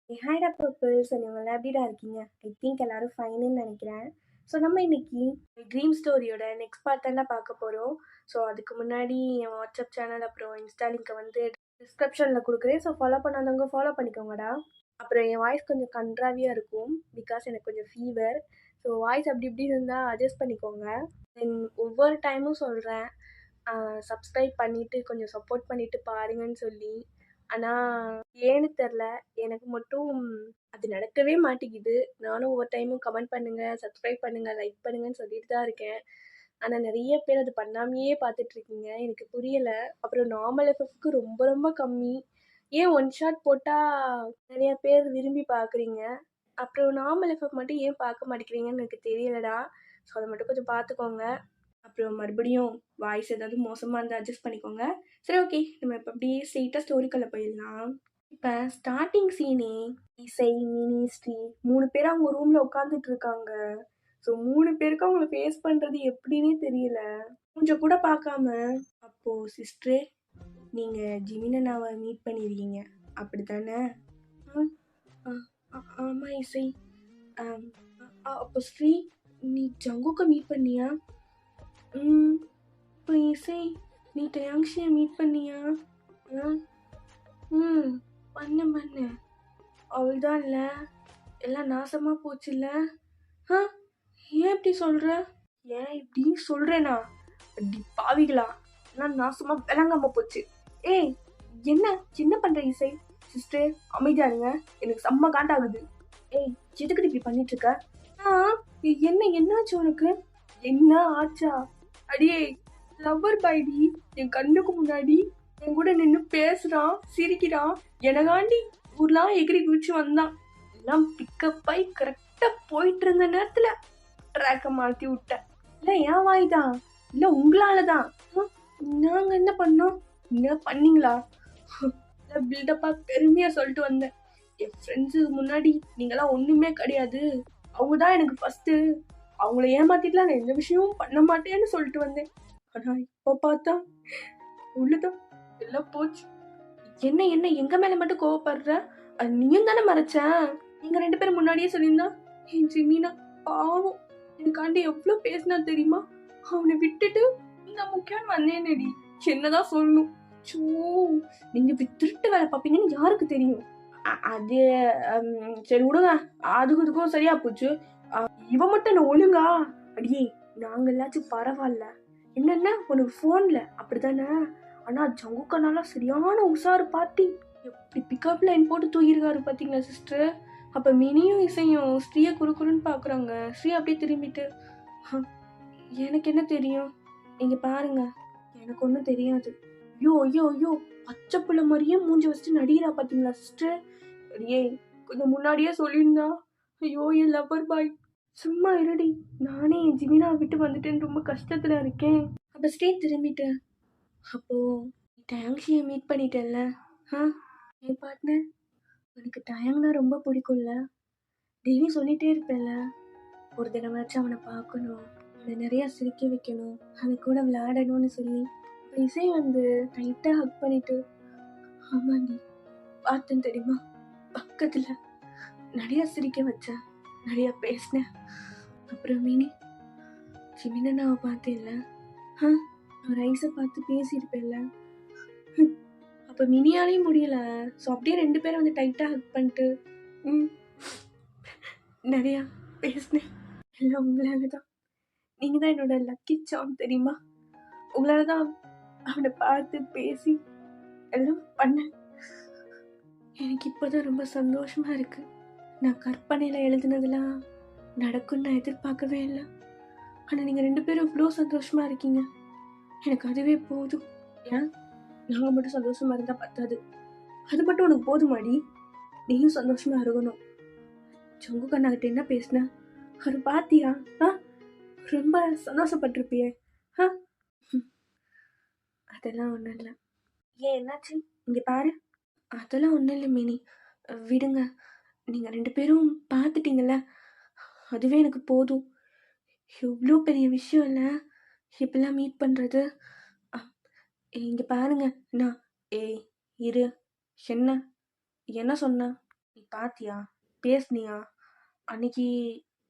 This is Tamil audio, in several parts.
ஹாய்டா பர்பிள்ஸ் இவங்கெல்லாம் எப்படிடா இருக்கீங்க? ஐ திங்க் எல்லாரும் ஃபைனுன்னு நினைக்கிறேன். ஸோ நம்ம இன்னைக்கு ட்ரீம் ஸ்டோரியோட நெக்ஸ்ட் பார்ட் தானே பார்க்க போகிறோம். ஸோ அதுக்கு முன்னாடி என் வாட்ஸ்அப் சேனல் அப்புறம் இன்ஸ்டா லிங்கை வந்து டிஸ்கிரிப்ஷனில் கொடுக்குறேன். ஸோ ஃபாலோ பண்ணாதவங்க ஃபாலோ பண்ணிக்கோங்கடா. அப்புறம் என் வாய்ஸ் கொஞ்சம் கன்றாவியாக இருக்கும் பிகாஸ் எனக்கு கொஞ்சம் ஃபீவர். ஸோ வாய்ஸ் அப்படி இப்படி இருந்தால் அட்ஜஸ்ட் பண்ணிக்கோங்க. தென் ஒவ்வொரு டைமும் சொல்கிறேன், சப்ஸ்கிரைப் பண்ணிவிட்டு கொஞ்சம் சப்போர்ட் பண்ணிவிட்டு பாருங்கன்னு சொல்லி. ஆனால் ஏன்னு தெரில, எனக்கு மட்டும் அது நடக்கவே மாட்டேங்குது. நானும் ஒவ்வொரு டைமும் கமெண்ட் பண்ணுங்கள், சப்ஸ்கிரைப் பண்ணுங்கள், லைக் பண்ணுங்கன்னு சொல்லிட்டு தான் இருக்கேன். ஆனால் நிறைய பேர் அது பண்ணாமையே பார்த்துட்ருக்கீங்க. எனக்கு புரியலை. அப்புறம் நார்மல் எஃப்எஃப்க்கு ரொம்ப ரொம்ப கம்மி. ஏன் ஒன் ஷாட் போட்டால் நிறைய பேர் விரும்பி பார்க்குறீங்க, அப்புறம் நார்மல் எஃப்எஃப் மட்டும் ஏன் பார்க்க மாட்டேங்கிறீங்கன்னு எனக்கு தெரியலடா. ஸோ அதை மட்டும் கொஞ்சம் பார்த்துக்கோங்க. அப்புறம் மறுபடியும் வாய்ஸ் ஏதாவது மோசமாக இருந்தால் அட்ஜஸ்ட் பண்ணிக்கோங்க. சரி, ஓகே, நம்ம இப்போ அப்படியே ஸ்ட்ரெயிட்டாக ஸ்டோரிக்குள்ளே போயிடலாம். இப்போ ஸ்டார்டிங் சீனே இசை, மினி, ஸ்ரீ 3 பேர் அவங்க ரூமில் உட்காந்துட்டு இருக்காங்க. ஸோ 3 பேருக்கு அவங்கள ஃபேஸ் பண்ணுறது எப்படின்னே தெரியல. கொஞ்சம் கூட பார்க்காம, அப்போது சிஸ்டரே நீங்கள் ஜிமினனாவை மீட் பண்ணியிருக்கீங்க அப்படி தானே? ஆமாம் இசை. அப்போ ஸ்ரீ, நீ ஜங்குக்கை மீட் பண்ணியா? இப்போ இசை, நீ டயாங்ஷியை மீட் பண்ணியா? பண்ண அவள்தான் இல்லை, எல்லாம் நாசமாக போச்சுல்ல. ஏன் இப்படி சொல்கிற? ஏன் இப்படி சொல்கிறேனா? அப்படி பாவிகளா, எல்லாம் நாசமாக விளங்காமல் போச்சு. ஏய், என்ன என்ன பண்ணுற இசை? சிஸ்டர் அமைதியா இருங்க, எனக்கு செம்ம காண்டாகுது. ஏய், எதுக்கு இப்படி பண்ணிட்டு இருக்க? என்னாச்சு உனக்கு? என்ன ஆச்சா? அடியே, லவ்வர் பாய்டி என் கண்ணுக்கு முன்னாடி என் கூட நின்று பேசுறான், சிரிக்கிறான். எனக்காண்டி ஊர்லாம் எகிரி குதிச்சு வந்தான். எல்லாம் பிக்கப் ஆகி கரெக்டா போயிட்டு இருந்த நேரத்துல ட்ராக்க மாத்தி விட்டேன். இல்ல என் வாய்தான், இல்ல உங்களாலதான். நாங்க என்ன பண்ணோம்? என்ன பண்ணீங்களா? பில்டப்பா பெருமையா சொல்லிட்டு வந்தேன். என் ஃப்ரெண்ட்ஸு முன்னாடி நீங்களாம் ஒண்ணுமே கிடையாது, அவங்கதான் எனக்கு ஃபர்ஸ்ட், அவங்கள ஏமாத்திட்டுலாம் நான் எந்த விஷயமும் பண்ண மாட்டேன்னு சொல்லிட்டு வந்தேன். ஆனா இப்ப பார்த்தா உள்ளதான் எல்லாம் போச்சு. என்ன என்ன எங்க மேல மட்டும் கோவப்படுற? அது நீயும் தானே மறைச்ச. நீங்க 2 பேரும் முன்னாடியே சொல்லியிருந்தா என் ஜிமினா பாவம் எனக்காண்டி எவ்வளவு பேசினா தெரியுமா? அவனை விட்டுட்டு நான் முக்கியம் வந்தேனடி. என்னதான் சொல்லணும்? சோ, நீங்க திருட்டு வேலை பார்ப்பீங்கன்னு யாருக்கு தெரியும்? அது சரி விடுங்க, அதுக்கும் இதுக்கும் சரியா போச்சு. இவ மட்டும் என்ன ஒழுங்கா? அடியே, நாங்க எல்லாச்சும் பரவாயில்ல, என்னென்ன உனக்கு போன்ல அப்படித்தானே? ஆனா ஜங்குக்கனால சரியான உஷாரு பார்ட்டி. எப்படி பிக்கப் லைன் போட்டு தூக்கிருக்காரு பாத்தீங்களா சிஸ்டர்? அப்ப மினியும் இசையும் ஸ்ரீய குறுக்குறுன்னு பாக்குறாங்க. ஸ்ரீ அப்படியே திரும்பிட்டு, எனக்கு என்ன தெரியும், நீங்க பாருங்க, எனக்கு ஒன்றும் தெரியாது. ஐயோ ஐயோ ஐயோ, பச்சை பிள்ளை மாதிரியே மூஞ்சி வச்சுட்டு நடிகிறா பாத்தீங்களா சிஸ்டர்? அடியே, கொஞ்சம் முன்னாடியே சொல்லியிருந்தா. ஐயோ என் லவ்வர் பாய். சும்மா இருடி, நானே என் ஜிமினா விட்டு வந்துட்டேன்னு ரொம்ப கஷ்டத்துல இருக்கேன். அப்ப ஸ்ரீ திரும்பிட்டு, அப்போ டயாங்ஷியை மீட் பண்ணிட்டேன்ல? என் பார்ட்னர், உனக்கு டயாங்னா ரொம்ப பிடிக்கும்ல? டெய்லி சொல்லிட்டே இருப்பேன்ல, ஒரு தடவையாச்சும் அவனை பார்க்கணும், அவனை நிறைய சிரிக்க வைக்கணும், அவன் கூட விளையாடணும்னு சொல்லி. இசை வந்து டைட்டா ஹக் பண்ணிட்டு, ஆமாண்டி பார்த்தேன் தெரியுமா, பக்கத்துல நிறைய சிரிக்க வச்சேன், நிறைய பேசினேன். அப்புறம் மினி, ஜிமினாவை பார்த்தேன்ல, அவர் ஐஸை பார்த்து பேசியிருப்பேன்ல. அப்போ மினியாலையும் முடியல. ஸோ அப்படியே 2 பேரும் வந்து டைட்டாக ஹக் பண்ணிட்டு நிறையா பேசினேன். எல்லாம் உங்களால தான். நீங்கள் தான் என்னோட லக்கி சாம் தெரியுமா? உங்களால தான் அவனை பார்த்து பேசி எல்லாம் பண்ணேன். எனக்கு இப்போதான் ரொம்ப சந்தோஷமா இருக்கு. நான் கற்பனையில் எழுதுனதெல்லாம் நடக்கும்னு நான் எதிர்பார்க்கவே இல்லை. ஆனால் நீங்கள் 2 பேரும் இவ்வளோ சந்தோஷமா இருக்கீங்க, எனக்கு அதுவே போதும். ஏன் நாங்கள் மட்டும் சந்தோஷமா இருந்தா பத்தாது, அது மட்டும் உனக்கு போதுமாடி? நீயும் சந்தோஷமா இருக்கணும். ஜங்குக் அண்ணாகிட்ட என்ன பேசின, அவர் பாத்தியா? ரொம்ப சந்தோஷப்பட்டிருப்பியே. அதெல்லாம் ஒன்றும் இல்லை. ஏன் என்னாச்சு? இங்கே பாரு. அதெல்லாம் ஒன்றும் இல்லை மினி, விடுங்க. நீங்கள் 2 பேரும் பார்த்துட்டீங்கல்ல, அதுவே எனக்கு போதும். எவ்வளோ பெரிய விஷயம் இல்லை இப்பெல்லாம் மீட் பண்ணுறது. இங்கே பாருங்க. நான் ஏய் இரு, என்ன என்ன சொன்ன? நீ பாத்தியா? பேசுனியா? அன்னைக்கு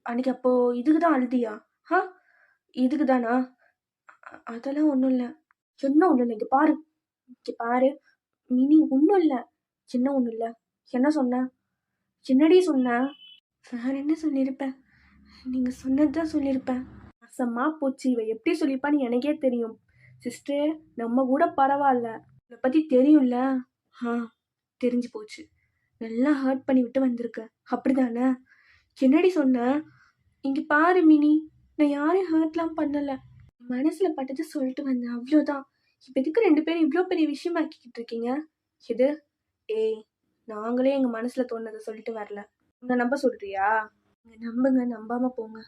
அன்னைக்கு அப்போ இதுக்கு தான் அழுதியா? ஆ இதுக்கு தானா? அதெல்லாம் ஒன்றும் இல்லை. என்ன ஒன்றும் இல்லை, இங்கே பாரு மினி, ஒன்றும் இல்லை. என்ன ஒன்றும் இல்லை? என்ன சொன்ன? என்னடி சொன்ன? வேற என்ன சொல்லியிருப்பேன்? நீங்க சொன்னதுதான் சொல்லியிருப்பேன். அசமா போச்சு. இவ எப்படி சொல்லியிருப்பான்னு எனக்கே தெரியும். சிஸ்டர், நம்ம கூட பரவாயில்ல, இதை பத்தி தெரியும்ல. ஆ தெரிஞ்சு போச்சு. நல்லா ஹர்ட் பண்ணி விட்டு வந்திருக்க, அப்படிதானே? என்னடி சொன்ன? இங்க பாரு மினி, நான் யாரையும் ஹர்ட்லாம் பண்ணல. மனசுல பட்டதை சொல்லிட்டு வந்தேன், அவ்வளோதான். இப்ப எதுக்கு 2 பேரும் இவ்வளோ பெரிய விஷயமாக்கிக்கிட்டு இருக்கீங்க? எது? ஏய், நாங்களே எங்க மனசுல தோணுதை சொல்லிட்டு வரல. உன்னை நம்ப சொல்றியா? நீங்க நம்புங்க, நம்பாம போங்க,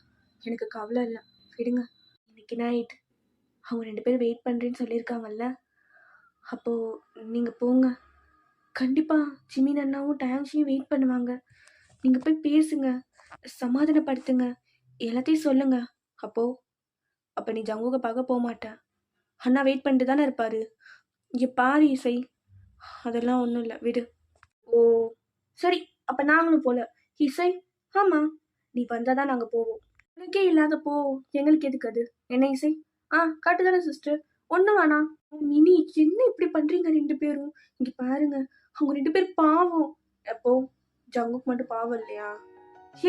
எனக்கு கவலை இல்லை. விடுங்க. இன்னைக்கு நைட் அவங்க 2 பேரும் வெயிட் பண்றேன்னு சொல்லியிருக்காங்கல்ல, அப்போ நீங்க போங்க. கண்டிப்பா ஜிமின் அண்ணாவும் டேங்ஷியும் வெயிட் பண்ணுவாங்க. நீங்க போய் பேசுங்க, சமாதானப்படுத்துங்க, எல்லாத்தையும் சொல்லுங்க. அப்போ அப்ப நீ ஜங்குக பார்க்க போக மாட்ட. அண்ணா வெயிட் பண்ணிட்டு தானே இருப்பாரு. இங்க பாரு இசை, அதெல்லாம் ஒன்றும் இல்லை, விடு. ஓ சரி, அப்ப நாங்களும் போல. இசை, ஆமா, நீ வந்தாதான் நாங்க போவோம். உனக்கே இல்லாதப்போ எங்களுக்கு எதுக்கு அது? என்ன இசை? காட்டு தானே சிஸ்டர், ஒன்றும் வேணாம். மினி, என்ன இப்படி பண்றீங்க 2 பேரும்? இங்க பாருங்க, அவங்க 2 பேர் பாவம். எப்போ ஜங்குக்கு மட்டும் பாவம் இல்லையா?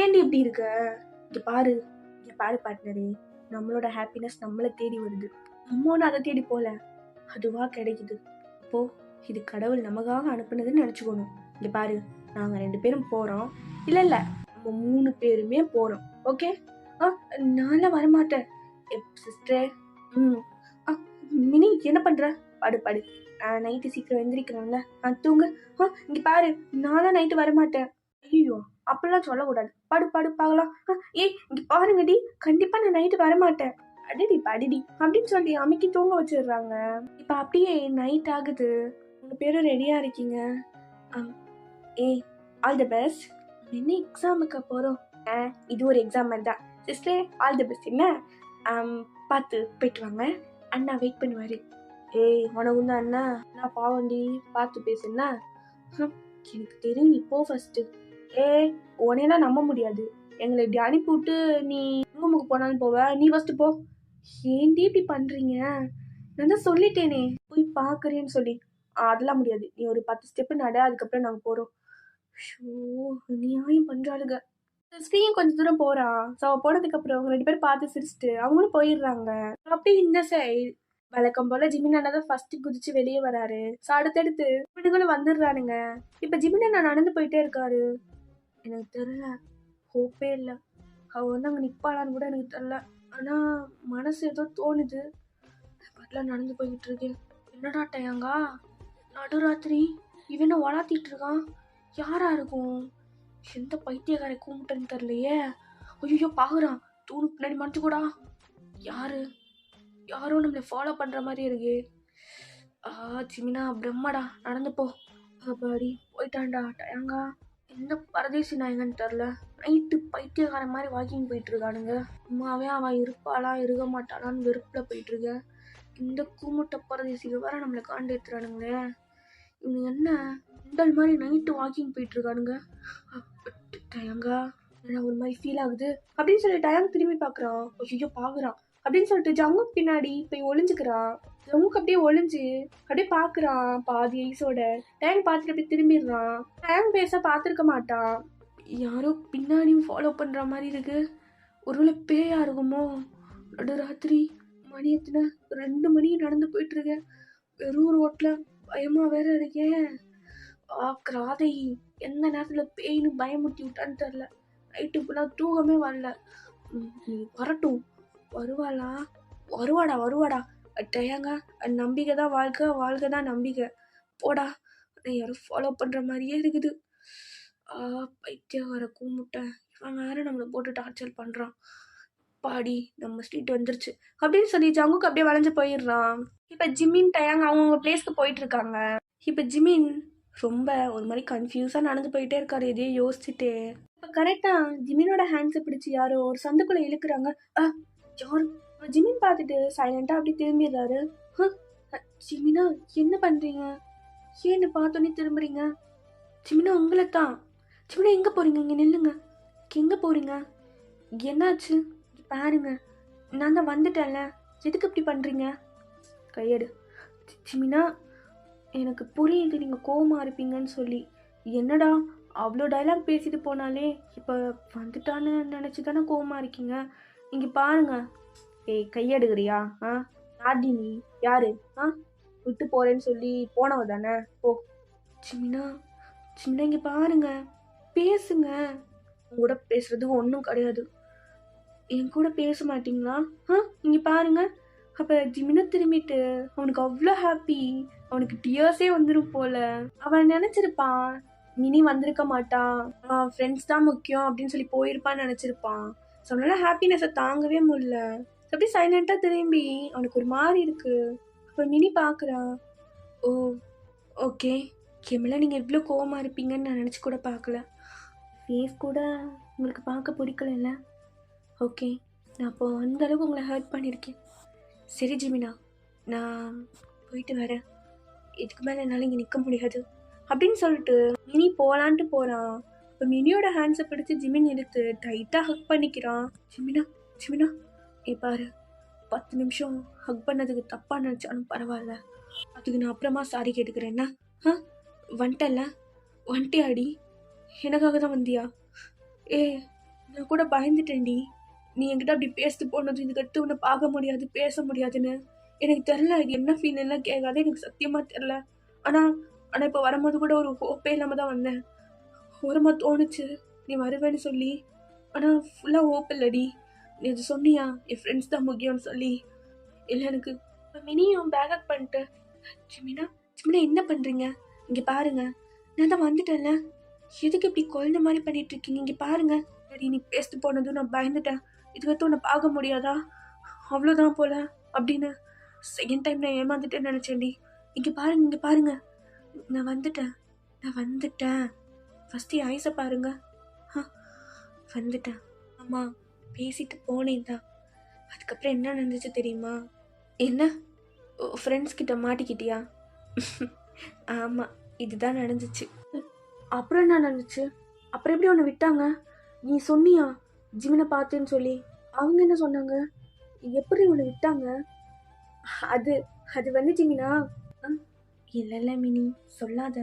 ஏண்டி இப்படி இருக்க? இங்க பாரு பார்ட்னரே, நம்மளோட ஹாப்பினஸ் நம்மளை தேடி வருது. நம்ம ஒன்று அதை தேடி போல, அதுவா கிடைக்குது. அப்போ இது கடவுள் நமக்காக அனுப்புனதுன்னு நினச்சிக்கணும். இங்க பாரு, நாங்க 2 பேரும் போறோம். இல்ல நம்ம 3 பேருமே போறோம். ஓகே? நான்லாம் வரமாட்டேன் சிஸ்டர். மினி, என்ன பண்ற? படு. நைட்டு சீக்கிரம் எந்திரிக்கணும்ல, தூங்கு. இங்க பாரு, நான்லாம் நைட்டு வரமாட்டேன். ஐயோ, அப்படிலாம் சொல்லக்கூடாது. படு பார்க்கலாம். ஏய், இங்க பாருங்கடி, கண்டிப்பா நான் நைட்டு வரமாட்டேன். படிடி அப்படின்னு சொல்லி அமைக்கி தூங்க வச்சிடுறாங்க. இப்ப அப்படியே நைட் ஆகுது. 3 பேரும் ரெடியா இருக்கீங்க. ஏய், ஆல் தி பெஸ்ட். என்ன எக்ஸாமுக்கு போறோம்? இது ஒரு எக்ஸாம் தான் சிஸ்டர். All the best. என்ன பார்த்து போயிட்டு வாங்க, அண்ணா வெயிட் பண்ணுவாரு. ஏய், உனக்கு தான் அண்ணா, நான் பாவண்டி, பார்த்து பேசுன்னா. எனக்கு தெரியும், நீ போ ஃபர்ஸ்ட். உனையெல்லாம் நம்ப முடியாது. எங்களை இப்படி அனுப்பிவிட்டு நீ ரூமுக்கு போனாலும் போவ. நீ ஃபர்ஸ்ட் போ. ஏன்டி இப்படி பண்றீங்க? நான் தான் சொல்லிட்டேனே போய் பாக்குறேன்னு சொல்லி. அதெல்லாம் முடியாது, நீ ஒரு 10 ஸ்டெப் நட, அதுக்கப்புறம் நாங்க போறோம். ஷோ, நியாயம் பண்றாளுங்க. ஸ்ரீயும் கொஞ்சம் தூரம் போறா. ஸோ போனதுக்கு அப்புறம் அவங்க 2 பேரும் பார்த்து சிரிச்சுட்டு அவங்களும் போயிடுறாங்க. அப்படியே இந்த சைடு வழக்கம் போல ஜிமின் அண்ணா தான் ஃபர்ஸ்ட் குதிச்சு வெளியே வராரு. ஸோ அடுத்தடுத்து இவனுங்களும் வந்துடுறானுங்க. இப்ப ஜிமின் அண்ணா நடந்து போயிட்டே இருக்காரு. எனக்கு தெரியல, ஹோப்பே இல்லை. அவ வந்து அங்க நிப்பாளான்னு கூட எனக்கு தெரியல. ஆனா மனசு ஏதோ தோணுது. பாட்டுல நடந்து போய்கிட்டு இருக்கேன். என்னடா டயங்கா, நடுராத்திரி இவனை வளர்த்திட்டு இருக்கான். யாரா இருக்கும்? எந்த பைத்தியக்காரை கூப்பிட்டேன்னு தெரியலையே. ஐயோ, பாக்குறான், தூணு பின்னாடி மறைச்சு கூடா. யாரோ நம்மளை ஃபாலோ பண்ற மாதிரி இருக்கு. ஜிமினா, பிரம்மடா, நடந்து போ. அப்பாடி போயிட்டான்டா டயங்கா. என்ன பரதேசி நாயங்கன்னு தெரில, நைட்டு பைத்தியக்காரன் மாதிரி வாக்கிங் போயிட்டு இருக்கானுங்க. அம்மாவே அவன் இருப்பாளா இருக்க மாட்டாளான்னு வெறுப்புல போயிட்டு இருக்க. இந்த கூமுட்ட பரதேசிகள் வேற நம்மளை காண்டு எடுத்துறானுங்களே. இவங்க என்ன உண்டல் மாதிரி நைட்டு வாக்கிங் போயிட்டு இருக்கானுங்க. டயங்கா, எனக்கு ஒரு மாதிரி ஃபீல் ஆகுது அப்படின்னு சொல்லி டயங் திரும்பி பாக்குறான். ஐயோ, பாக்குறான் அப்படின்னு சொல்லிட்டு ஜங்குக்கு பின்னாடி போய் ஒளிஞ்சுக்கிறான். ஜங்குக்கு அப்படியே ஒளிஞ்சு அப்படியே பாக்குறான் பாதி ஐஸோட. டயங் பார்த்துட்டு அப்படியே திரும்பிடுறான். டயங் பேச பார்த்துருக்க மாட்டான். யாரோ பின்னாடியும் ஃபாலோ பண்ற மாதிரி இருக்கு. ஒருவேளை பேயா இருக்குமோ? நடுராத்திரி மணி எத்தனை? 2 மணி நடந்து போயிட்டு இருக்கேன். வெறும் ரோட்ல பயமா வேற இருக்கேன். கிராதை எந்த நேரத்துல பேயின்னு பயமுட்டி விட்டான்னு தெரியல. நைட்டு ஃபுல்லா தூக்கமே வரல. வரட்டும், வருவாடா. டயங்க, நம்பிக்கை தான் வாழ்க்கை தான் நம்பிக்கை. போடா, யாரும் ஃபாலோ பண்ற மாதிரியே இருக்குது. பைத்தியக்கார கூமுட்டை, இவன் வேற நம்மளை போட்டு டார்ச்சர் பண்றான். பாடி, நம்ம ஸ்ட்ரீட் வந்துருச்சு அப்படின்னு சொல்லி ஜங்குக்கு அப்படியே வளைஞ்சு போயிடுறான். இப்ப ஜிமின் டயாங் அவங்க பிளேஸ்க்கு போயிட்டு இருக்காங்க. இப்ப ஜிமின் ரொம்ப ஒரு மாதிரி கன்ஃபியூஸா நடந்து போயிட்டே இருக்காரு, எதையோ யோசிச்சுட்டு. இப்ப கரெக்டா ஜிமினோட ஹேண்ட்ஸை பிடிச்சி யாரோ ஒரு சந்துக்குள்ள இழுக்கிறாங்க. யாரு? ஜிமின் பார்த்துட்டு சைலண்டா அப்படி திரும்பிடுறாரு. ஜிமினா, என்ன பண்றீங்க? ஏன்னு பார்த்தோன்னே திரும்புறீங்க? ஜிமினா, உங்களை தான். ஜிமினா எங்கே போகிறீங்க? இங்கே நில்லுங்க. எங்கே போகிறீங்க? என்னாச்சு? பாருங்க, நான் தான் வந்துட்டேன்ல. எதுக்கு இப்படி பண்ணுறீங்க? கையெடு. ஜிமினா, எனக்கு புரியுது நீங்கள் கோவமாக இருப்பீங்கன்னு சொல்லி. என்னடா அவ்வளோ டைலாக் பேசிட்டு போனாலே இப்போ வந்துட்டான்னு நினச்சி தானே கோவமாக இருக்கீங்க. இங்கே பாருங்க. ஏய், கையெடுக்கிறியா? யார்டி நீ? யாரு? விட்டு போகிறேன்னு சொல்லி போனவ தானே? ஓ ஜிமினா, ஜிமினா இங்கே பாருங்க, பேசுங்க. கூட பேசுறது ஒன்றும் கிடையாது. என் கூட பேச மாட்டீங்களா? இங்கே பாருங்க. அப்போ ஜிமினா திரும்பிட்டு அவனுக்கு அவ்வளோ ஹாப்பி. அவனுக்கு டியர்ஸே வந்துடும் போல. அவன் நினச்சிருப்பான் மினி வந்திருக்க மாட்டான், ஃப்ரெண்ட்ஸ் தான் முக்கியம் அப்படின்னு சொல்லி போயிருப்பான்னு நினச்சிருப்பான். ஸோ அவனால ஹாப்பினஸை தாங்கவே முடியல. அப்படியே சைலண்ட்டாக திரும்பி அவனுக்கு ஒரு மாதிரி இருக்கு. அப்போ மினி பார்க்குறான். ஓ ஓகே, கேமலா நீங்கள் எவ்வளோ கோவமாக இருப்பீங்கன்னு நான் நினச்சி கூட பார்க்கல. ஃபேஸ் கூட உங்களுக்கு பார்க்க பிடிக்கல. ஓகே, நான் அப்போ அந்த அளவுக்கு உங்களை ஹர்ட் பண்ணியிருக்கேன். சரி ஜிமினா, நான் போயிட்டு வரேன். இதுக்கு மேலே என்னால் இங்கே நிற்க முடியாது அப்படின்னு சொல்லிட்டு மினி போகலான்ட்டு போகிறான். இப்போ மினியோட ஹேண்ட்ஸை பிடிச்சி ஜிமின் எடுத்து டைட்டாக ஹக் பண்ணிக்கிறான். ஜிமினா, ஜிமினா பாரு, 10 நிமிஷம் ஹக் பண்ணதுக்கு தப்பாக நினச்சாலும் பரவாயில்ல, அதுக்கு நான் அப்புறமா சாரி கேட்டுக்கிறேன். என்ன வந்துட்டல? வந்துட்டியாடி? எனக்காக தான் வந்தியா? நான் கூட பயந்துட்டேன்டி. நீ என்கிட்ட அப்படி பேசிட்டு போனது, இதுக்கடுத்து உன்னை பார்க்க முடியாது, பேச முடியாதுன்னு எனக்கு தெரில. இது என்ன ஃபீல்லாம் கேட்காத, எனக்கு சத்தியமாக தெரில. ஆனால் இப்போ வரும்போது கூட ஒரு ஹோப்பே இல்லாமல் தான் வந்தேன். ஓரமாக தோணுச்சு நீ வருவேன்னு சொல்லி. ஆனால் ஃபுல்லாக ஹோப் இல்லடி. நீ அது சொன்னியா என் ஃப்ரெண்ட்ஸ் தான் முக்கியம்னு சொல்லி. இல்லை எனக்கு மினியும் பேக்கப் பண்ணிட்டு. ஜிமினா, ஜிமினா என்ன பண்ணுறீங்க? இங்கே பாருங்க, நான் தான் வந்துட்டேன்ல. எதுக்கு இப்படி குழந்த மாதிரி பண்ணிட்டு இருக்கீங்க? இங்கே பாருங்க. அடி, நீ பேசிட்டு போனதும் நான் பயந்துட்டேன். இதுக்கடுத்து உன்னை பார்க்க முடியாதா, அவ்வளோதான் போல அப்படின்னு. செகண்ட் டைம் நான் ஏமாந்துட்டேன்னு நினச்சேன்டி. இங்கே பாருங்க, இங்கே பாருங்க, நான் வந்துட்டேன். ஃபஸ்ட்டு ஐஸை பாருங்க. வந்துட்டேன். ஆமாம், பேசிட்டு போனேன் தான். அதுக்கப்புறம் என்ன நடந்துச்சு தெரியுமா? என்ன, ஃப்ரெண்ட்ஸ் கிட்ட மாட்டிக்கிட்டியா? ஆமாம், இதுதான் நடந்துச்சு. அப்புறம் என்ன நடந்துச்சு? அப்புறம் எப்படி உன்னை விட்டாங்க? நீ சொன்னியா ஜிமினை பார்த்தேன்னு சொல்லி? அவங்க என்ன சொன்னாங்க? எப்படி உன்னை விட்டாங்க? அது அது வந்து ஜிமினா, இல்லை மினி சொல்லாத.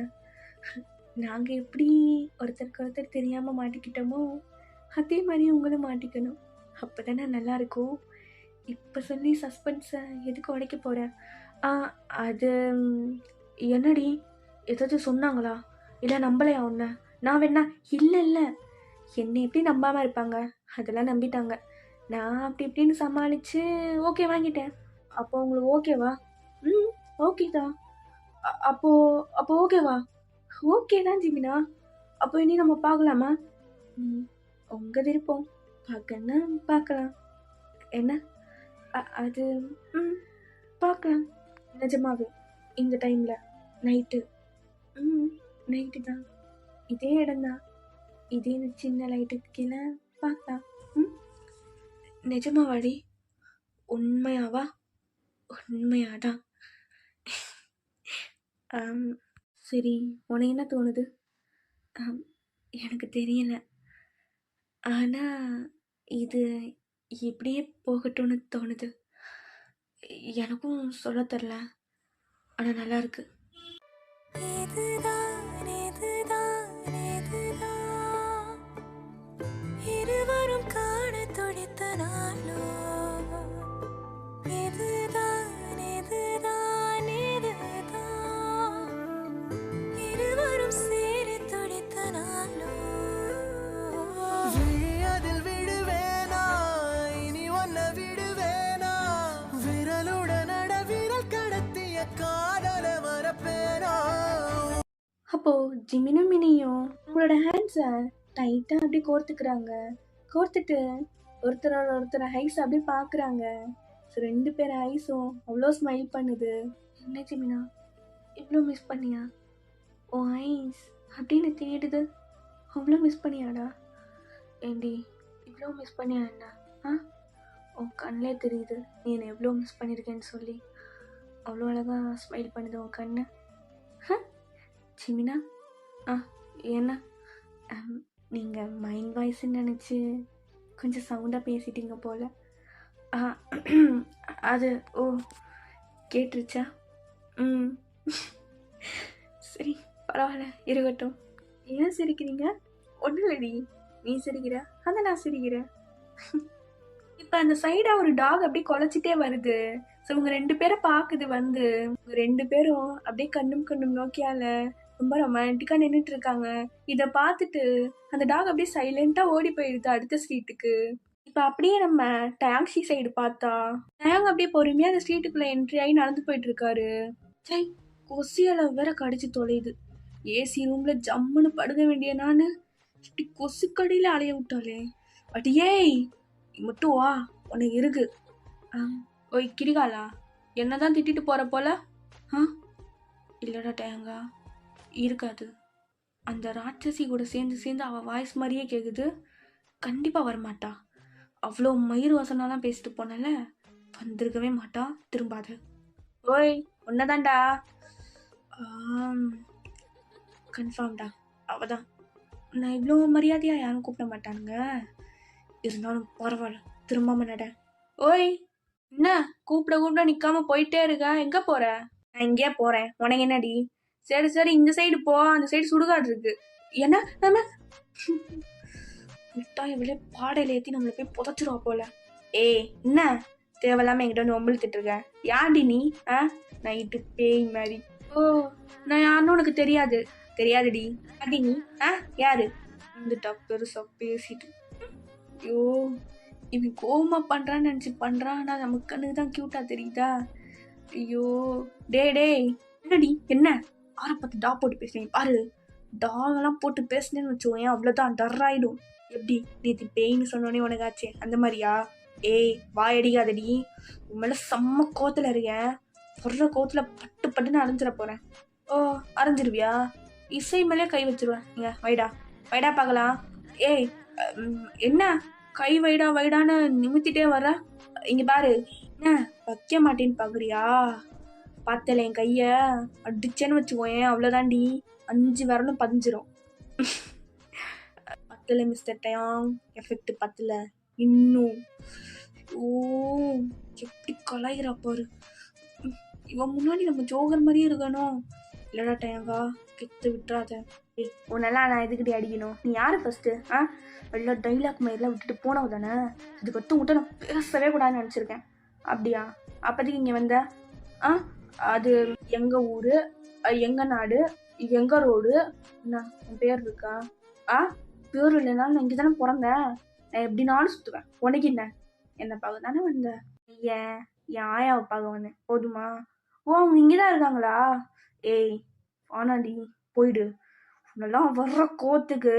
நாங்கள் எப்படி ஒருத்தருக்கு ஒருத்தர் தெரியாமல் மாட்டிக்கிட்டோமோ அதே மாதிரி உங்களும் மாட்டிக்கணும். அப்போ தானே நல்லாயிருக்கும். இப்போ சொல்லி சஸ்பென்ஸை எதுக்கு உடைக்க போகிறேன்? அது என்னடி, ஏதாச்சும் சொன்னாங்களா? இல்லை நம்பலையா உன்னை? நான் வேணா இல்லை என்னை எப்படி நம்பாமல் இருப்பாங்க? அதெல்லாம் நம்பிட்டாங்க. நான் அப்படி இப்படின்னு சமாளித்து ஓகே வாங்கிட்டேன். அப்போ உங்களுக்கு ஓகேவா? ஓகே தான். அப்போ ஓகேவா? ஓகே தான் ஜிமினா. அப்போ இனி நம்ம பார்க்கலாமா? உங்கள் விருப்பம், பார்க்கன்னா பார்க்கலாம். என்ன அது? பார்க்கலாம். நிஜமாவே இந்த டைமில் நைட்டு? நைட்டு தான். இதே இடம்தான். இதே சின்ன லைட்டுக்கு கீழே பார்க்கலாம். நிஜமாவாடி? உண்மையாவா? உண்மையாதான். சரி, உனக்கு என்ன தோணுது? எனக்கு தெரியல, ஆனால் இது இப்படியே போகட்டும்னு தோணுது. எனக்கும் சொல்ல தெரில, ஆனால் நல்லா இருக்கு. இருவரும் காண துடித்த நாளோ, இருவரும் சேரி துடித்த நாளோ. அதில் விடுவேனா இனி ஒன்ன விடுவேனா, விரலுடன் விரல் கடத்திய காதல மறப்பேனா. அப்போ ஜிமினும் மினியும் உங்களோட ஹேண்ட்ஸை டைட்டாக அப்படியே கோர்த்துக்கிறாங்க. கோர்த்துட்டு ஒருத்தர் ஐஸ் அப்படியே பார்க்குறாங்க. ஸோ 2 பேர் ஐஸும் அவ்வளோ ஸ்மைல் பண்ணுது. என்ன ஜிமினா, இவ்வளோ மிஸ் பண்ணியா? ஓ ஐஸ் அப்படின்னு தேடுது. அவ்வளோ மிஸ் பண்ணியாடா? ஏண்டி இவ்வளோ மிஸ் பண்ணியா என்ன? உன் கண்ணிலே தெரியுது நீ என்னை எவ்வளோ மிஸ் பண்ணியிருக்கேன்னு சொல்லி. அவ்வளோ அழகாக ஸ்மைல் பண்ணுது உன் கண்ணு. ஜிமினா, என்ன நீங்கள் மைண்ட் வாய்ஸ்ன்னு நினச்சி கொஞ்சம் சவுண்டாக பேசிட்டீங்க போல். ஆ, அது ஓ கேட்டுருச்சா? ம் சரி, பரவாயில்ல, இருக்கட்டும். ஏன் சிரிக்கிறீங்க? ஒன்றும் இல்லடி, நீ சிரிக்கிற அதான் நான் சிரிக்கிறேன். இப்போ அந்த சைடாக ஒரு டாக் அப்படியே குலைச்சிட்டே வருது. ஸோ உங்க 2 பேரை பார்க்குது வந்து. உங்க 2 பேரும் அப்படியே கண்ணும் கண்ணும் நோக்கியால ரொம்ப ரொமான்டிக்காக நின்றுட்டு இருக்காங்க. இதை பார்த்துட்டு அந்த டாக் அப்படியே சைலண்டாக ஓடி போயிடுது அடுத்த ஸ்ட்ரீட்டுக்கு. இப்போ அப்படியே நம்ம டாக்ஸி சைடு பார்த்தா டேங் அப்படியே பொறுமையாக அந்த ஸ்ட்ரீட்டுக்குள்ளே என்ட்ரி ஆகி நடந்து போயிட்டு இருக்காரு. சை, கொசியால வேற கடிச்சு தொலையுது. ஏசி ரூம்ல ஜம்முன்னு படுக்க வேண்டிய நானு இப்படி கொசு கடியில அலைய விட்டாலே. அடியே மட்டும் வா, உனக்கு இருக்கு. ஓய் கிரிகாலா, என்னதான் திட்டிட்டு போற போல? இல்லடா டேங்கா, இருக்காது. அந்த ராட்சசி கூட சேர்ந்து சேர்ந்து அவள் வாய்ஸ் மாதிரியே கேட்குது. கண்டிப்பாக வரமாட்டா. அவ்வளோ மயிர் வசனாலாம் பேசிட்டு போனல, வந்திருக்கவே மாட்டா. திரும்பாது. ஓய் ஒன்னதான்டா. கன்ஃபார்ம்டா, அவதான். நான் இவ்வளோ மரியாதையாக யாரும் கூப்பிட மாட்டானுங்க. இருந்தாலும் பரவாயில்ல, திரும்பாம நட. ஓய் என்ன கூப்பிட கூப்பிட நிற்காம போயிட்டே இருக்க? எங்கே போற? நான் எங்கேயா போகிறேன், உனக்கு என்னடி? சரி சரி, இந்த சைடு போ, அந்த சைடு சுடுகாடு இருக்கு. என்ன நம்ம விட்டா இவ்வளோ பாடையில ஏற்றி நம்மளை போய் புதைச்சிருவா போல. ஏய் என்ன தேவையில்லாமல் என்கிட்ட வந்து ஒம்பளுத்துட்டு இருக்க? யாண்டி நீ? நைட்டு பேய் மாதிரி. ஓ, நான் யாருன்னு உனக்கு தெரியாது? தெரியாதுடி. அடி நீ யாரு? வந்துட்டா பெருசா பேசிட்டு. ஐயோ, இவன் கோவமா பண்றான்னு நினச்சி பண்றான். ஆனால் நமக்கு கண்ணுக்கு தான் க்யூட்டா தெரியுதா? ஐயோ டேய் என்னடி? என்ன ஆற பார்த்து டா போட்டு பேசுறீங்க பாரு. டாகெல்லாம் போட்டு பேசுனேன்னு வச்சுக்கோங்க, அவ்வளோதான், டர் ஆயிடும். எப்படி நேற்று பேய்ன்னு சொன்னோடனே உனக்கு ஆச்சு அந்த மாதிரியா? ஏய் வாயடிக்காதடி, உன் மேலே செம்ம கோத்துல இருக்கேன். வர்ற கோத்துல பட்டு பட்டுன்னு அரைஞ்சிட போறேன். ஓ அரைஞ்சிருவியா? இசை மேலே கை வச்சிருவேன். நீங்க வைடா வைடா பார்க்கலாம். ஏய் என்ன கை வைடா வைடான்னு நிமித்திட்டே வர? இங்க பாரு, என்ன வைக்க மாட்டேன்னு பாக்குறியா? பார்த்தல என் கைய அடிச்சேன்னு வச்சுக்கோயேன், அவ்வளோதாண்டி, 5 விரலும் பதிஞ்சிரும். பத்தல மிஸ்டர் டயாங், எஃபெக்ட் பத்தல இன்னும். ஓ எப்படி கலாயிரா பாரு. இவன் முன்னாடி நம்ம ஜோகர் மாதிரியே இருக்கணும். இல்லடா டயங்கா, கெத்து விட்டுறாத. உன்னெல்லாம் நான் எதுக்கிட்டே அடிக்கணும்? நீ யாரு ஃபர்ஸ்ட்டு? எல்லா டைலாக் மாதிரிலாம் விட்டுட்டு போனவு தானே. இதுக்கு விட்டு நான் பேசவே கூடாதுன்னு நினச்சிருக்கேன். அப்படியா? அப்போதைக்கு இங்கே வந்த? அது எங்கள் ஊர், எங்கள் நாடு, எங்கள் ரோடு. என்ன உன் பேர் இருக்கா? பேர் இல்லைனாலும் நான் இங்கே தானே பிறந்தேன். நான் எப்படினாலும் சுற்றுவேன். உனக்கு என்ன பார்க்க தானே வந்தேன்? ஏன் என் ஆயாவை பார்க்க வந்தேன், போதுமா? ஓ அவங்க இங்கே தான் இருக்காங்களா? ஏய் ஆனாடி போயிடு. உன்னெல்லாம் வர்ற கோத்துக்கு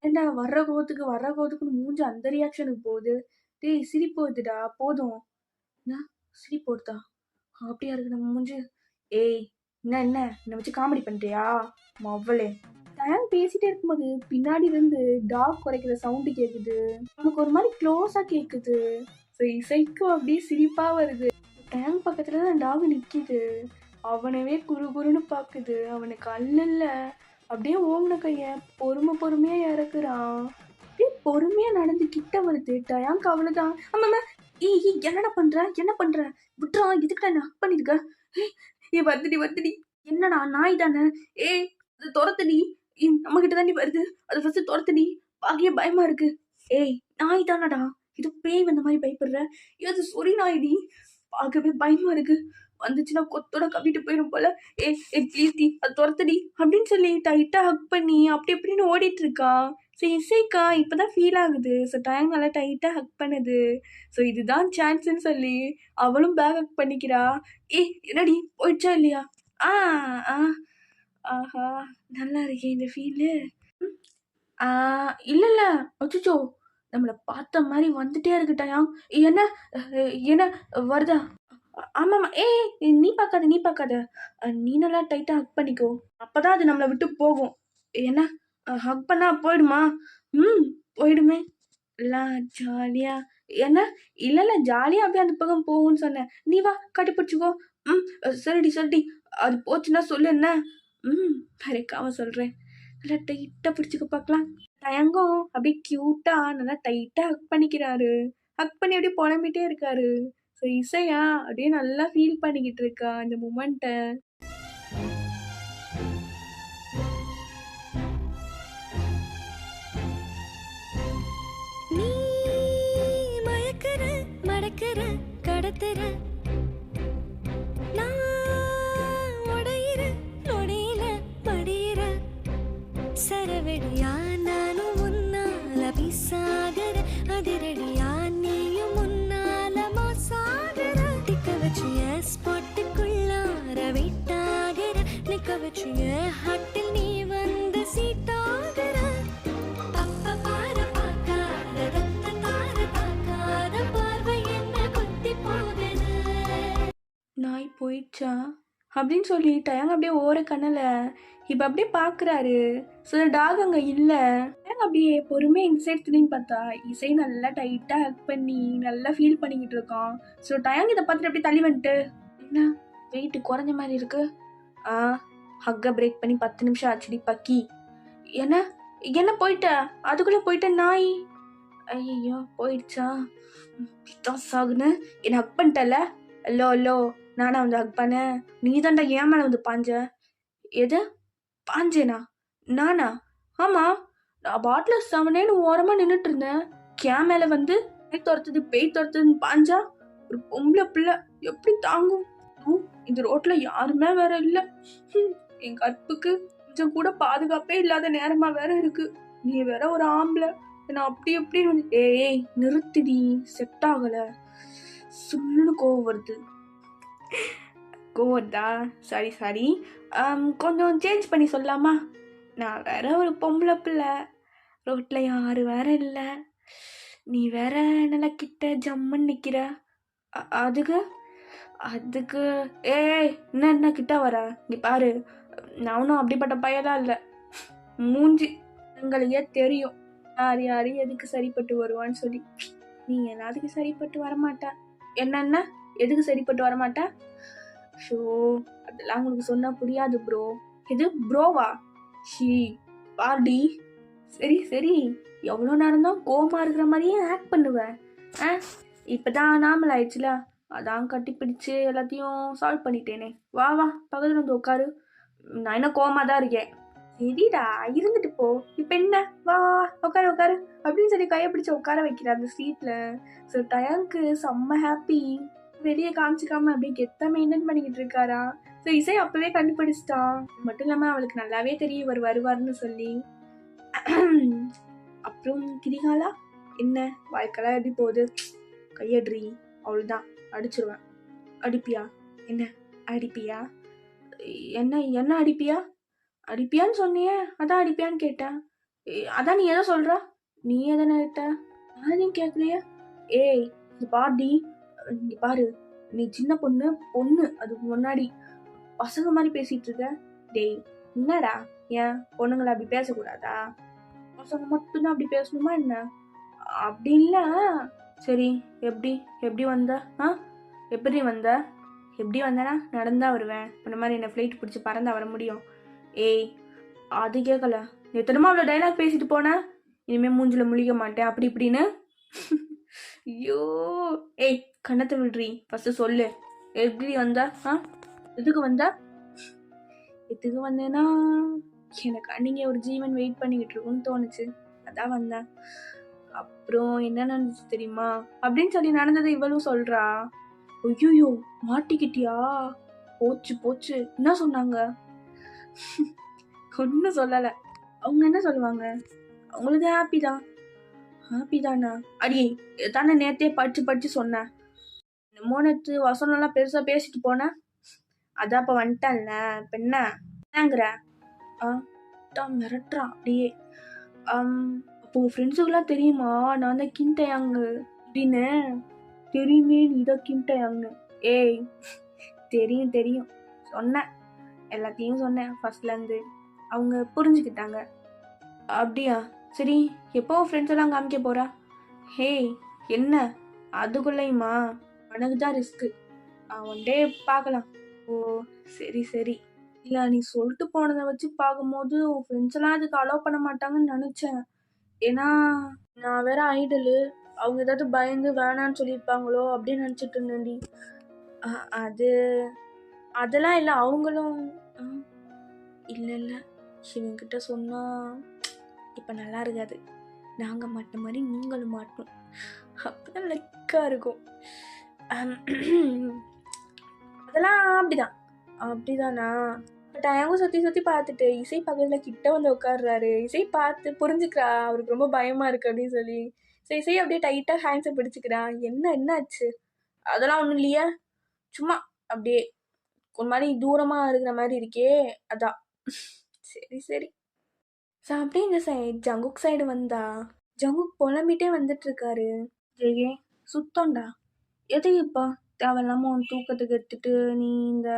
ஏண்டா வர்ற கோத்துக்குன்னு மூஞ்சி அந்த ரியாக்ஷனுக்கு போகுது. டேய் சிரிப்பு வருதுடா, போதும். என்ன சிரிப்பு வருதா? அப்படியா இருக்கு நம்ம மூஞ்சி? ஏய் என்ன என்னை வச்சு காமெடி பண்ணிட்டியா மவ்வளே? டேங் பேசிட்டே இருக்கும்போது பின்னாடி இருந்து டாக் குறைக்கிற சவுண்டு கேட்குது. நமக்கு ஒரு மாதிரி க்ளோஸா கேட்குது. ஸோ இசைக்கும் அப்படியே சிரிப்பா வருது. டேங் பக்கத்துல தான் டாக் நிற்கிது. அவனவே குறுகுறுன்னு பார்க்குது. அவனுக்கு அல்லல்ல, அப்படியே ஓங்கின கைய பொறுமையா இறக்குறான். அப்படியே பொறுமையா நடந்து கிட்ட வருது. டயாங்க் அவ்வளவுதான். ஆமாம், ஏய் என்னடா பண்ற விட்டுறா, இதுக்கிட்ட என்ன ஹக் பண்ணிருக்க? ஏய் வருதுடி. என்னடா நாய் தானே? ஏய் அது துரத்துடி, நம்ம கிட்ட தாண்டி வருது. அது ஃபர்ஸ்ட் துரத்துடி, பாக்கிய பயமா இருக்கு. ஏய் நாய் தானடா, இது பேய் வந்த மாதிரி பயப்படுற? இது சொறி நாய்டி, பார்க்கவே பயமா இருக்கு. வந்துச்சுன்னா கொத்தோட கவிட்டு போயிடும் போல. ஏ ப்ளீஸ் டி, அது துரத்துடி அப்படின்னு சொல்லி டைட்டா ஹக் பண்ணி அப்படி எப்படின்னு ஓடிட்டு இருக்கா. ஸோ இசைக்கா இப்போதான் ஃபீல் ஆகுது. ஸோ டைம் நல்லா டைட்டாக ஹக் பண்ணுது. ஸோ இதுதான் சான்ஸ்ன்னு சொல்லி அவளும் பேக் ஹக் பண்ணிக்கிறா. என்னடி போயிடுச்சா இல்லையா? ஆஹா நல்லா இருக்கே இந்த ஃபீலு. இல்லை அச்சோ, நம்மளை பார்த்த மாதிரி வந்துட்டே இருக்குட்டாயா. என்ன வருதா? ஆமாம்மா. நீ பார்க்காத, நீ நல்லா டைட்டாக ஹக் பண்ணிக்கோ, அப்போதான் அது நம்மளை விட்டு போகும். என்ன ஹக் பண்ணா போயிடுமா? போயிடுமே எல்லாம் ஜாலியா. என்ன இல்லை ஜாலியாக அப்படியே அந்த பக்கம் போகும்னு சொன்னேன். நீ வா கட்டிப்பிடிச்சிக்கோ. சரிடி, அது போச்சுன்னா சொல்லு என்ன. மறைக்காம சொல்கிறேன். நல்லா டைட்டாக பிடிச்சிக்க பார்க்கலாம். தயங்கம் அப்படியே கியூட்டா நல்லா டைட்டா ஹக் பண்ணிக்கிறாரு. ஹக் பண்ணி அப்படியே புலம்பிட்டே இருக்காரு. ஸோ இசையா அப்படியே நல்லா ஃபீல் பண்ணிக்கிட்டு இருக்கா இந்த மூமெண்ட்டை. நீ மயக்கிற மடக்கிற கடத்துற நான் உடையிற நொடியில படியிற சரவெடியா நானும் முன்னால பிசாகர அதிரடியா நீயும் முன்னால மாசாகர டிக்க வச்சு ஸ்பாட்டுக்குள்ளார விட்டாகிற நிக்க வச்சு ஹட்டில் நீ வந்து சீட்டாகிற நாய் போயிடுச்சா அப்படின்னு சொல்லி டயங்க அப்படியே ஓர கண்ணல இப்போ அப்படியே பார்க்குறாரு. ஸோ டாக் அங்கே இல்லை. டயங்க அப்படியே பொறுமையாக இன்சைட் திரும்பி பார்த்தா இசை நல்லா டைட்டாக ஹக் பண்ணி நல்லா ஃபீல் பண்ணிக்கிட்டு இருக்கான். ஸோ டயங்க இதை பார்த்துட்டு அப்படியே தள்ளி வந்துட்டு, என்ன வெயிட் குறைஞ்ச மாதிரி இருக்கு? ஹக்கை பிரேக் பண்ணி 10 நிமிஷம் ஆச்சுடி பக்கி. என்ன என்ன போயிட்ட? அதுக்குள்ளே போயிட்ட நாய். ஐயோ போயிடுச்சா? பித்தாஸ் ஆகுன்னு என்னை ஹக் பண்ணிட்டல. அல்லோ அல்லோ நானா வந்து ஹக் பண்ணேன்? நீ தாண்டா ஏன் மேலே வந்து பாஞ்ச. எது பாஞ்சேனா? நானா? ஆமாம், நான் பாட்டில் செவனேன்னு ஓரமாக நின்றுட்டு இருந்தேன். கேன் மேலே வந்து பேய் துரத்துதுன்னு பாஞ்சா ஒரு பொம்பளை பிள்ளை எப்படி தாங்கும்? இந்த ரோட்ல யாருமே வேற இல்லை. என் கற்புக்கு கொஞ்சம் கூட பாதுகாப்பே இல்லாத நேரமா வேற இருக்கு. நீ வேற ஒரு ஆம்பளை. நான் அப்படி எப்படி ஏய் நிறுத்திடி, செட் ஆகல. சுள்ளுன்னு கோவம் வருது. கோவதா? சாரி கொஞ்சம் சேஞ்ச் பண்ணி சொல்லலாமா? நான் வேற ஒரு பொம்பளை பிள்ளை, ரோட்ல யாரு வேற இல்லை. நீ வேற நல்லா கிட்ட ஜம்முன்னு நிக்கிற. அதுக்கு ஏய் என்ன கிட்ட வர? இங்க பாரு, நானும் அப்படிப்பட்ட பையதான் இல்லை. மூஞ்சி எங்களுக்கே தெரியும் யாரு எதுக்கு சரிப்பட்டு வருவான்னு சொல்லி. நீ எல்லாத்துக்கும் சரிப்பட்டு வரமாட்ட. என்னென்ன எதுக்கு சரிப்பட்டு வரமாட்ட? ஷோ அதெல்லாம் உங்களுக்கு சொன்னா புரியாது ப்ரோ. இது ப்ரோவா? She party. சரி எவ்வளோ நேரம் தான் கோமா இருக்கிற மாதிரியே ஆக்ட் பண்ணுவேன். இப்பதான் நார்மல் ஆயிடுச்சுல, அதான் கட்டி பிடிச்சு எல்லாத்தையும் சால்வ் பண்ணிட்டேனே. வா பக்கத்துல வந்து உட்காரு. நான் என்ன கோமா தான் இருக்கேன். சரிடா இருந்துட்டு போ. இப்ப என்ன, வா உட்காரு அப்படின்னு சொல்லி கையை பிடிச்சு உட்கார வைக்கிறார் அந்த சீட்ல. ஸோ டயங்க்கு செம்ம ஹாப்பி. வெளியே காமிச்சிக்காம அப்படியே கெத்தா மெயின்டைன் பண்ணிக்கிட்டு இருக்காரா. ஸோ இசை அப்பவே கண்டுபிடிச்சிட்டான். மட்டும் இல்லாம அவளுக்கு நல்லாவே தெரியும் இவர் வருவார்னு சொல்லி. அப்புறம் கிரிகாலா என்ன வாழ்க்கைலாம் எப்படி போகுது? கையட்ரி, அவ்வளோதான் அடிச்சிருவேன். அடிப்பியா? என்ன அடிப்பியா? என்ன அடிப்பியான்னு சொன்னியே, அதான் அடிப்பியான்னு கேட்டேன். அதான் நீ எதை சொல்ற? நீ எதனா கேட்ட? யாரையும் கேட்கலையே. ஏய் இது பாடி, இங்க பாரு, நீ சின்ன பொண்ணு அதுக்கு முன்னாடி பசங்க மாதிரி பேசிட்டு இருக்க. டேய் என்னடா, ஏன் பொண்ணுங்களை அப்படி பேசக்கூடாதா? பசங்க மட்டும்தான் அப்படி பேசணுமா என்ன? அப்படி இல்ல. சரி எப்படி வந்த? எப்படி வந்தனா? நடந்தா வருவேன். இந்த மாதிரி என்ன ஃப்ளைட் பிடிச்சி பறந்தா வர முடியும்? ஏய் அது கேட்கல. எத்தனமா அவ்வளோ டைலாக் பேசிட்டு போனேன். இனிமே மூஞ்சில முழிக்க மாட்டேன் அப்படி இப்படின்னு. ஐயோ ஏய் கண்ணத்தை விடுறி, ஃபர்ஸ்ட் சொல்லு எப்படி வந்தா? எதுக்கு வந்தேன்னா எனக்கு நீங்க ஒரு ஜீவன் வெயிட் பண்ணிக்கிட்டு இருக்குன்னு தோணுச்சு, அதான் வந்தேன். அப்புறம் என்ன நடந்துச்சு தெரியுமா அப்படின்னு சொல்லி நடந்ததை இவளும் சொல்றா. ஐயோ மாட்டிக்கிட்டியா? போச்சு. என்ன சொன்னாங்க? ஒன்னும் சொல்லல. அவங்க என்ன சொல்லுவாங்க? அவங்களுக்கு ஹாப்பி தானா? அடியே தானே நேத்தே படிச்சு சொன்னேன். மோனத்து வசனம்லாம் பெருசா பேசிட்டு போனேன். அதான் அப்ப வந்துட்டான்ல. இப்ப என்னங்கிற? மிரட்டுறான் அப்படியே. அப்போ ஃப்ரெண்ட்ஸுக்கெல்லாம் தெரியுமா நான் தான் கிண்டயாங்கு அப்படின்னு? தெரியுமே நீதான் கிண்டயாங்கு. ஏய் தெரியும் சொன்னேன், எல்லாத்தையும் சொன்னேன் ஃபர்ஸ்ட்ல இருந்து. அவங்க புரிஞ்சுக்கிட்டாங்க. அப்படியா? சரி எப்போ ஃப்ரெண்ட்ஸ் எல்லாம் காமிக்க போறா? ஹே என்ன அதுக்குள்ளேயுமா? உனக்கு தான் ரிஸ்க்கு, ஒன் டே பார்க்கலாம். ஓ சரி இல்லை, நீ சொல்லிட்டு போனதை வச்சு பார்க்கும்போது உன் ஃப்ரெண்ட்ஸ் எல்லாம் அதுக்கு அலோவ் பண்ண மாட்டாங்கன்னு நினைச்சேன். ஏன்னா நான் வேற ஐடலு, அவங்க ஏதாவது பயந்து வேணான்னு சொல்லியிருப்பாங்களோ அப்படின்னு நினச்சிட்டு இருந்தேன்டி. அது அதெல்லாம் இல்லை, அவங்களும் இல்லை இல்லை இவங்கிட்ட சொன்னால் இப்போ நல்லா இருக்காது. நாங்கள் மாட்ட மாதிரி நீங்களும் மாட்டணும், அப்போதான் லெக்காக இருக்கும். அதெல்லாம் அப்படிதானா? பட் அவங்க சுற்றி பார்த்துட்டு இசை பக்கத்தில் கிட்ட வந்து உட்காடுறாரு. இசை பார்த்து புரிஞ்சுக்கிறா அவருக்கு ரொம்ப பயமாக இருக்குது அப்படின்னு சொல்லி. ஸோ இசை அப்படியே டைட்டாக ஹேண்ட்ஸை பிடிச்சிக்கிறா. என்ன ஆச்சு? அதெல்லாம் ஒன்றும் இல்லையா, சும்மா அப்படியே ஒரு மாதிரி தூரமாக இருக்கிற மாதிரி இருக்கே, அதான். சரி. ஸோ அப்படியே இந்த சைடு ஜங்குக் சைடு வந்தா ஜங்குக் புலம்பிட்டே வந்துட்டு இருக்காரு. ஜெயே சுத்தம்டா, எதுக்கு இப்போ தேவையில்லாமல் உன் தூக்கத்துக்கு எடுத்துட்டு நீ இந்த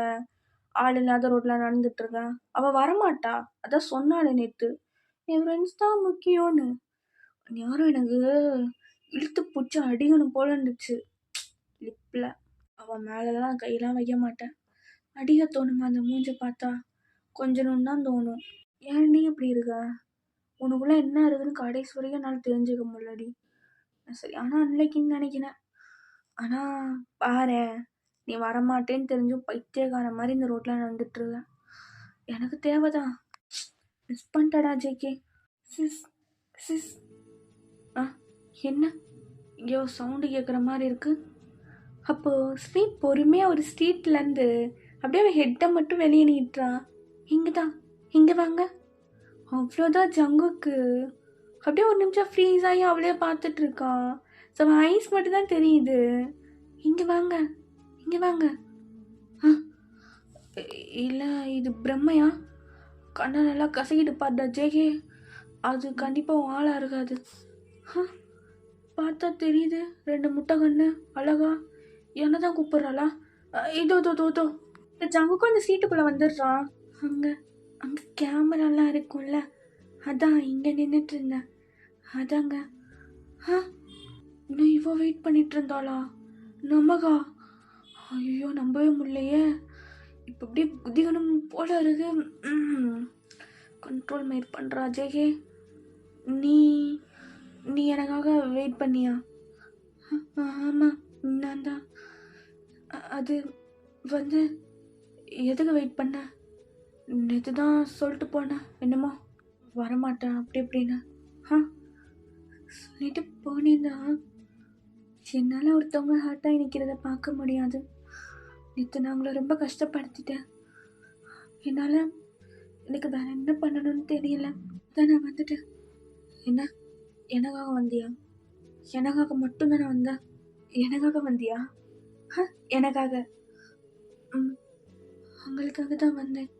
ஆள் இல்லாத ரோட்டில் நடந்துட்டு இருக்க. அவள் வரமாட்டா, அதான் சொன்னாள் நேற்று, என் ஃப்ரெண்ட்ஸ் தான் முக்கியம்னு. யாரும் எனக்கு இழுத்து பிடிச்சி அடிக்கணும் போல இருந்துச்சு லிப்பில். அவன் மேலெலாம் கையெல்லாம் வைக்க மாட்டேன், அடிக்க தோணுமா அந்த மூஞ்சை பார்த்தா? கொஞ்சம் தான் தோணும். ஏன்டி இப்படி இருக்கா? உனக்குள்ளே என்ன இருக்குதுன்னு கடைசி வரைக்கும் என்னால் தெரிஞ்சுக்க முடியலடி. சரி ஆனால் அன்னைக்குன்னு நினைக்கிறேன். ஆனால் பாரு, நீ வரமாட்டேன்னு தெரிஞ்சும் பைத்தியக்கார மாதிரி இந்த ரோட்டில் நடந்துட்டுருக்க. எனக்கு தேவைதான். Miss பண்ணிட்டடா JK. சிஸ் என்ன ஐயோ சவுண்டு கேட்குற மாதிரி இருக்கு. அப்போது ஸ்வீட் பொறுமையாக ஒரு ஸ்ட்ரீட்லேருந்து அப்படியே அவன் ஹெட்டை மட்டும் வெளியே நீட்டுறான். இங்கே வாங்க. அவ்வளோதான் ஜங்குக்கு. அப்படியே ஒரு நிமிஷம் ஃப்ரீஸ் ஆகி அவளே பார்த்துட்ருக்கான். ஸோ அவன் ஐஸ் மட்டும் தான் தெரியுது. இங்கே வாங்க. இல்லை இது பிரம்மையா? கண்ணை நல்லா கசக்கிட்டு பார்த்தா ஜேகே, அது கண்டிப்பாக ஆளாக இருக்காது. பார்த்தா தெரியுது 2 முட்டை கண்ணு அழகா என்ன தான் கூப்பிட்றாளா? இதோ இந்த ஜங்குக்கும் அந்த சீட்டுக்குள்ளே வந்துடுறான். அங்கே கேமராலாம் இருக்கும்ல, அதான் இங்கே நின்றுட்டு இருந்தேன். அதாங்க. இன்னும் இவ வெயிட் பண்ணிட்டு இருந்தாளா? நமக்கா? ஐயோ நம்பவே முடியலையே. இப்போ அப்படியே குதிகணும் போல இருக்கு. கண்ட்ரோல் மேட் பண்ணுறா ஜேகே. நீ எனக்காக வெயிட் பண்ணியா? ஆமாம் நான் தான். அது வந்து எதுக்கு வெயிட் பண்ண? நேற்று தான் சொல்லிட்டு போனேன் என்னமோ வரமாட்டேன் அப்படி இப்படின்னு. சொல்லிட்டு போனேன்தான். என்னால் ஒருத்தவங்க ஹார்ட்டாக நிற்கிறத பார்க்க முடியாது. நேற்று நான் உங்களை ரொம்ப கஷ்டப்படுத்திட்டேன். என்னால் எனக்கு வேறு என்ன பண்ணணும்னு தெரியல. அதான் நான் வந்துட்டேன். என்ன எனக்காக வந்தியா? எனக்காக மட்டும்தானே வந்தேன்? எனக்காக வந்தியா? எனக்காக? உங்களுக்காக தான் வந்தேன்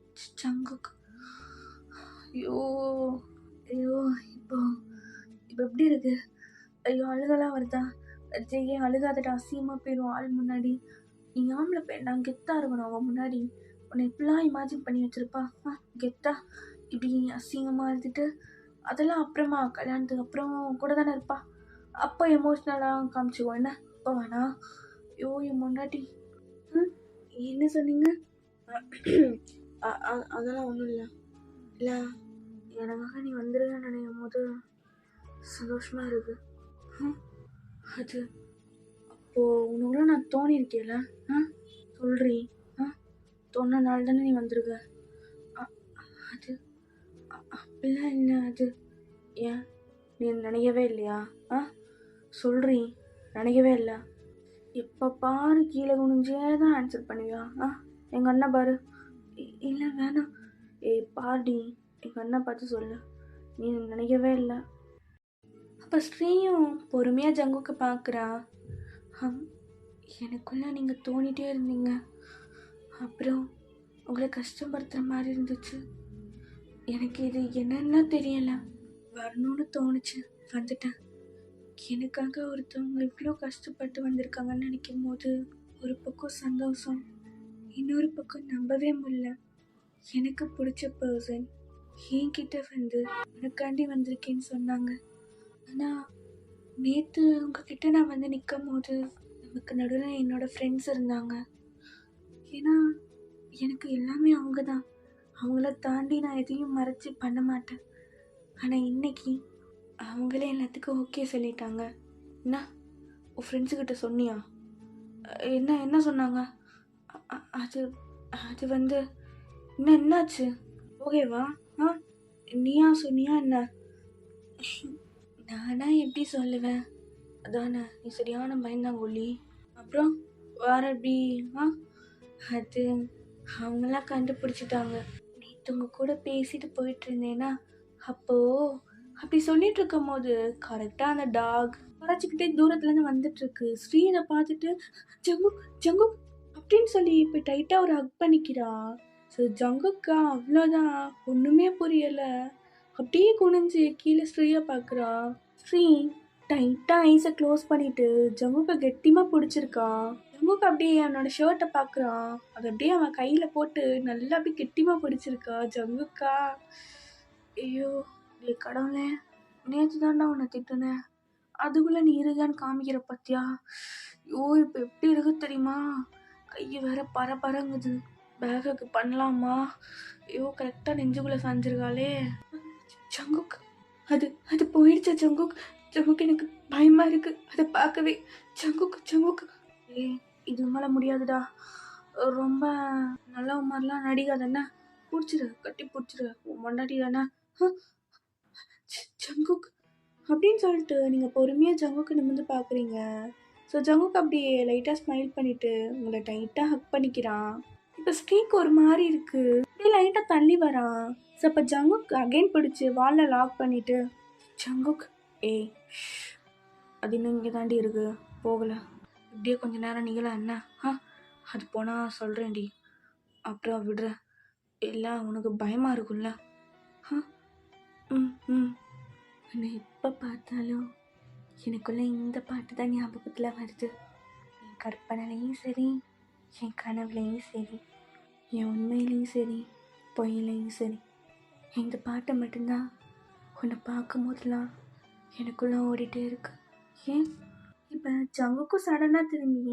ஜங்குக். ஐயோ இப்போ எப்படி இருக்கு? ஐயோ அழுகலாம் வருதா? ஜெயே அழுகாதடா, அசிங்கமாக போயிடும் ஆள் முன்னாடி. நீ ஆம்பளை பையன், நான் கெத்தாக இருக்கணும் அவன் முன்னாடி. உன்னை இப்படிலாம் இமேஜின் பண்ணி வச்சிருப்பா கெத்தா இப்படி அசிங்கமாக இருந்துட்டு. அதெல்லாம் அப்புறமா கல்யாணத்துக்கு அப்புறம் கூட தானே இருப்பா, அப்போ எமோஷ்னலாக காமிச்சுக்கோ. என்ன இப்போ வேணா? ஐயோ என் முன்னாடி. என்ன சொன்னீங்க? அதெல்லாம் ஒன்றும் இல்லை எனக்காக நீ வந்துடுவேன்னு நினைக்கும் போது சந்தோஷமாக இருக்கு. அது அப்போது உனக்குள்ள நான் தோணியிருக்கேல? சொல்கிறீ? தோணுனால தானே நீ வந்திருக்க. அது அப்படிலாம் இல்லை. அது ஏன் நீ நினைக்கவே இல்லையா? சொல்கிறீ நினைக்கவே இல்லை? எப்போ பாரு கீழே குனிஞ்சே தான் ஆன்சர் பண்ணுவியா? எங்கள் அண்ணன் பாரு. இல்லை வேணாம். பாடி எங்கள் அண்ணன் பார்த்து சொல்லு, நீ நினைக்கவே இல்லை. அப்போ ஸ்ரீயும் பொறுமையாக ஜங்குக்கு பார்க்குறா. எனக்குள்ளே நீங்கள் தோணிகிட்டே இருந்தீங்க, அப்புறம் உங்களை கஷ்டப்படுத்துகிற மாதிரி இருந்துச்சு. எனக்கு இது என்னன்னா தெரியலை, வரணும்னு தோணுச்சு, வந்துட்டேன். எனக்காக ஒருத்தவங்க இவ்வளோ கஷ்டப்பட்டு வந்திருக்காங்கன்னு நினைக்கும் போது ஒரு பக்கம் சந்தோஷம், இன்னொரு பக்கம் நம்பவே முடியல. எனக்கு பிடிச்ச பர்சன் என்கிட்ட வந்து உனக்காண்டி வந்திருக்கேன்னு சொன்னாங்க. ஆனால் நேற்று உங்ககிட்ட நான் வந்து நிற்கும் போது நமக்கு நடுவில் என்னோடய ஃப்ரெண்ட்ஸ் இருந்தாங்க. ஏன்னா எனக்கு எல்லாமே அவங்க தான். அவங்கள தாண்டி நான் எதையும் மறைச்சி பண்ண மாட்டேன். ஆனால் இன்னைக்கு அவங்களே எல்லாத்துக்கும் ஓகே சொல்லிட்டாங்க. என்ன உன் ஃப்ரெண்ட்ஸுக்கிட்ட சொன்னியா? என்ன என்ன சொன்னாங்க? அது அது வந்து என்னாச்சு? ஓகேவா? ஆ நீயா சொன்னியா என்ன? நானா எப்படி சொல்லுவேன்? அதானே நீ சரியான பயந்தாங்கொல்லி. அப்புறம் வேற எப்படி? ஆ அது அவங்களாம் கண்டுபிடிச்சிட்டாங்க. நேற்று உங்க கூட பேசிட்டு போயிட்டு இருந்தேன்னா அப்போ அப்படி சொல்லிட்டு இருக்கும் போது கரெக்டாக அந்த டாக் குறைச்சிக்கிட்டே தூரத்துலேருந்து வந்துட்டு இருக்கு. ஸ்ரீ இதை பார்த்துட்டு ஜங்குக் ஜங்குக் அப்படின்னு சொல்லி இப்போ டைட்டாக ஒரு ஹக் பண்ணிக்கிறா. ஸோ ஜங்குக்கா அவ்வளோதான், ஒன்றுமே புரியலை. அப்படியே குனிஞ்சு கீழே ஸ்ரீயை பார்க்குறா. ஸ்ரீ டைட்டாக ஐஸை க்ளோஸ் பண்ணிட்டு ஜங்குக்கை கெட்டியமாக பிடிச்சிருக்கா. ஜங்குக்கு அப்படியே அவனோட ஷர்ட்டை பார்க்குறான். அதை அப்படியே அவன் கையில் போட்டு நல்லா அப்படியே கெட்டியமாக பிடிச்சிருக்கா ஜங்குக்கா. ஐயோ டேய் கடவுளே, நேற்று தாண்டா உன்னை திட்டுனேன், அதுக்குள்ளே நீ இருக்கான்னு காமிக்கிற பத்தியா? ஐயோ இப்போ எப்படி இருக்கு தெரியுமா? கை வேற பரங்குது. பேகுக்கு பண்ணலாமா? ஐயோ கரெக்டாக நெஞ்சுக்குள்ளே சாஞ்சிருக்காளே. ஜங்குக் அது அது போயிடுச்சு ஜங்குக். ஜங்குக் எனக்கு பயமா இருக்கு அதை பார்க்கவே. ஜங்குக் ஜங்குக் ஏய் இது மேலே முடியாதுடா. ரொம்ப நல்லா மாதிரிலாம் நடிக்காதானே. பிடிச்சிரு, கட்டி பிடிச்சிரு, உன் முன்னாடி தானே. ஜங்குக் அப்படின்னு சொல்லிட்டு நீங்கள் பொறுமையாக ஜங்குக்கு நிமிர்ந்து பார்க்குறீங்க. ஸோ ஜங்குக் அப்படியே லைட்டாக ஸ்மைல் பண்ணிவிட்டு உங்களை டைட்டாக ஹக் பண்ணிக்கிறான். இப்போ ஸ்ட்ரீக் ஒரு மாதிரி இருக்குது, அப்படியே லைட்டாக தள்ளி வரான். ஸோ அப்போ ஜங்குக் அகைன் பிடிச்சி வாலில் லாக் பண்ணிவிட்டு ஜங்குக் ஏய் அது இன்னும் இங்கே தாண்டி இருக்குது, போகலை. இப்படியே கொஞ்ச நேரம் நீங்களாம் என்ன? அது போனால் சொல்கிறேன்டி, அப்புறம் விடுற. எல்லாம் உனக்கு பயமாக இருக்கும்ல? ம் ம் உன்னை எப்போ பார்த்தாலும் எனக்குள்ளே இந்த பாட்டு தான் ஞாபகத்தில் வருது. என் கற்பனைலையும் சரி, என் கனவுலையும் சரி, என் உண்மையிலையும் சரி, பொய்யிலையும் சரி, இந்த பாட்டை மட்டும்தான் உன்னை பார்க்கும் போதெல்லாம் எனக்குள்ளே ஓடிட்டே இருக்கு. ஏன் இப்போ ஜங்குக்கும் சடனாக திரும்பி